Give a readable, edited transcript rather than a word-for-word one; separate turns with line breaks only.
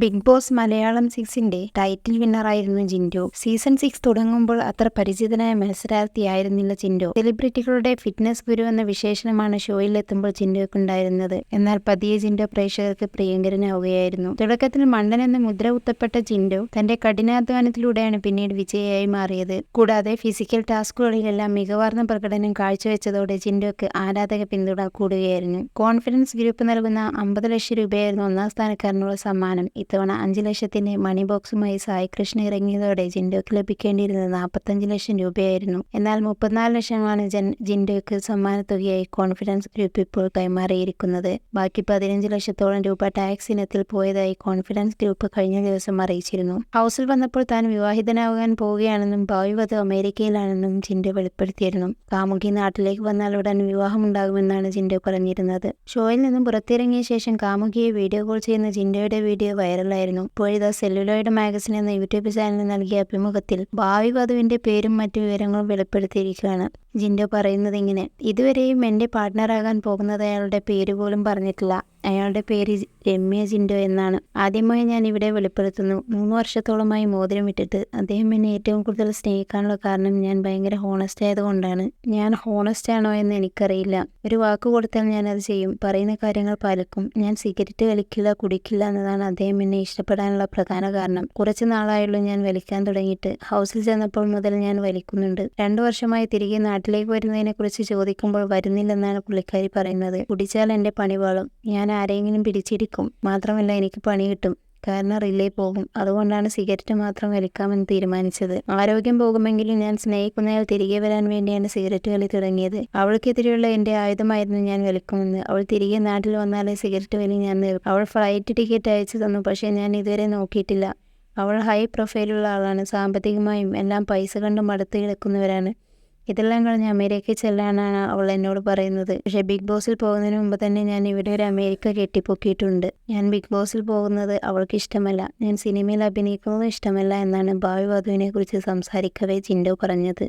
Big Boss Malayalam 6ന്റെ title വിന്നറായിരുന്നു Jinto. Season 6 തുടങ്ങുമ്പോൾ അത്ര പരിചിതനായ മത്സരാർത്ഥിയായിരുന്നില്ല ജിൻഡോ. സെലിബ്രിറ്റികളുടെ ഫിറ്റ്നസ് ഗുരു എന്ന വിശേഷണമാണ് ഷോയിലെത്തുമ്പോൾ ജിൻഡോയ്ക്കുണ്ടായിരുന്നത്. എന്നാൽ പതിയെ ജിൻഡോ പ്രേക്ഷകർക്ക് പ്രിയങ്കരനാവുകയായിരുന്നു. തുടക്കത്തിൽ മണ്ടൻ എന്ന മുദ്ര കുത്തപ്പെട്ട ജിൻഡോ തന്റെ കഠിനാധ്വാനത്തിലൂടെയാണ് പിന്നീട് വിജയിയായി മാറിയത്. കൂടാതെ ഫിസിക്കൽ ടാസ്കുകളിലെല്ലാം മികവാർന്ന പ്രകടനം കാഴ്ചവെച്ചതോടെ ജിൻഡോയ്ക്ക് ആരാധക പിന്തുണ കൂടുകയായിരുന്നു. കോൺഫിഡൻസ് ഗ്രൂപ്പ് നൽകുന്ന 50 ലക്ഷം രൂപയായിരുന്നു ഒന്നാം സ്ഥാനക്കാരനുള്ള സമ്മാനം. ഇത്തവണ 5 ലക്ഷത്തിന്റെ മണി ബോക്സുമായി സായി കൃഷ്ണ ഇറങ്ങിയതോടെ ജിൻഡോയ്ക്ക് ലഭിക്കേണ്ടിയിരുന്നത് 45 ലക്ഷം രൂപയായിരുന്നു. എന്നാൽ 34 ലക്ഷമാണ് ജിൻഡോയ്ക്ക് സമ്മാനത്തുകയായി കോൺഫിഡൻസ് ഗ്രൂപ്പ് ഇപ്പോൾ കൈമാറിയിരിക്കുന്നത്. ബാക്കി 15 ലക്ഷത്തോളം രൂപ ടാക്സ് ഇനത്തിൽ പോയതായി കോൺഫിഡൻസ് ഗ്രൂപ്പ് കഴിഞ്ഞ ദിവസം അറിയിച്ചിരുന്നു. ഹൗസിൽ വന്നപ്പോൾ താൻ വിവാഹിതനാകാൻ പോവുകയാണെന്നും ഭാവി വധു അമേരിക്കയിലാണെന്നും ജിൻഡോ വെളിപ്പെടുത്തിയിരുന്നു. കാമുകി നാട്ടിലേക്ക് വന്നാൽ ഉടൻ വിവാഹമുണ്ടാകുമെന്നാണ് ജിൻഡോ പറഞ്ഞിരുന്നത്. ഷോയിൽ നിന്നും പുറത്തിറങ്ങിയ ശേഷം കാമുകിയെ വീഡിയോ കോൾ ചെയ്യുന്ന ജിൻഡോയുടെ വീഡിയോ വൈറലായിരുന്നു. ഇപ്പോഴിതാ സെല്ലുലോയിഡ് മാഗസിൻ എന്ന യൂട്യൂബ് ചാനലിന് നൽകിയ അഭിമുഖത്തിൽ ഭാവി വധുവിന്റെ പേരും മറ്റു വിവരങ്ങളും വെളിപ്പെടുത്തിയിരിക്കുകയാണ്. ജിൻഡോ പറയുന്നത് ഇങ്ങനെ: ഇതുവരെയും എന്റെ പാർട്ട്ണറാകാൻ പോകുന്നത് അയാളുടെ പേര് പോലും പറഞ്ഞിട്ടില്ല. അയാളുടെ പേര് രമ്യ ജിൻഡോ എന്നാണ്. ആദ്യമായി ഞാൻ ഇവിടെ വെളിപ്പെടുത്തുന്നു. 3 വർഷത്തോളമായി മോതിരം ഇട്ടിട്ട്. അദ്ദേഹം എന്നെ ഏറ്റവും കൂടുതൽ സ്നേഹിക്കാനുള്ള കാരണം ഞാൻ ഭയങ്കര ഹോണസ്റ്റ് ആയതുകൊണ്ടാണ്. ഞാൻ ഹോണസ്റ്റ് ആണോ എന്ന് എനിക്കറിയില്ല. ഒരു വാക്ക് കൊടുത്താൽ ഞാൻ അത് ചെയ്യും. പറയുന്ന കാര്യങ്ങൾ പാലിക്കും. ഞാൻ സിഗരറ്റ് വലിക്കില്ല, കുടിക്കില്ല എന്നതാണ് അദ്ദേഹം എന്നെ ഇഷ്ടപ്പെടാനുള്ള പ്രധാന കാരണം. കുറച്ച് നാളായുള്ളൂ ഞാൻ വലിക്കാൻ തുടങ്ങിയിട്ട്. ഹൗസിൽ ചെന്നപ്പോൾ മുതൽ ഞാൻ വലിക്കുന്നുണ്ട്. 2 വർഷമായി തിരികെ നാട്ടിലേക്ക് വരുന്നതിനെ കുറിച്ച് ചോദിക്കുമ്പോൾ വരുന്നില്ലെന്നാണ് പുള്ളിക്കാരി പറയുന്നത്. കുടിച്ചാൽ എന്റെ പണി പാളും. ഞാൻ ആരെങ്കിലും പിടിച്ചിരിക്കും. മാത്രമല്ല എനിക്ക് പണി കിട്ടും. കാരണം റിലേ പോകും. അതുകൊണ്ടാണ് സിഗരറ്റ് മാത്രം വലിക്കാമെന്ന് തീരുമാനിച്ചത്. ആരോഗ്യം പോകുമെങ്കിലും ഞാൻ സ്നേഹിക്കുന്നയാൾ തിരികെ വരാൻ വേണ്ടിയാണ് സിഗരറ്റ് വലി തുടങ്ങിയത്. അവൾക്കെതിരെയുള്ള എന്റെ ആയുധമായിരുന്നു ഞാൻ വലിക്കുമെന്ന്. അവൾ തിരികെ നാട്ടിൽ വന്നാലേ സിഗരറ്റ് വലി ഞാൻ നിർത്തും. അവൾ ഫ്ലൈറ്റ് ടിക്കറ്റ് അയച്ചു തന്നു. പക്ഷേ ഞാൻ ഇതുവരെ നോക്കിയിട്ടില്ല. അവൾ ഹൈ പ്രൊഫൈലുള്ള ആളാണ്. സാമ്പത്തികമായും എല്ലാം പൈസ കണ്ട് മടുത്ത് കിടക്കുന്നവരാണ്. ഇതെല്ലാം കഴിഞ്ഞ് അമേരിക്കയിൽ ചെല്ലാനാണ് അവൾ എന്നോട് പറയുന്നത്. പക്ഷേ ബിഗ് ബോസിൽ പോകുന്നതിന് മുമ്പ് തന്നെ ഞാൻ ഇവിടെ ഒരു അമേരിക്ക കെട്ടിപ്പൊക്കിയിട്ടുണ്ട്. ഞാൻ ബിഗ് ബോസിൽ പോകുന്നത് അവൾക്ക് ഇഷ്ടമല്ല. ഞാൻ സിനിമയിൽ അഭിനയിക്കുന്നതും ഇഷ്ടമല്ല എന്നാണ് ഭാവി വധുവിനെ കുറിച്ച് സംസാരിക്കവേ ജിൻഡോ പറഞ്ഞത്.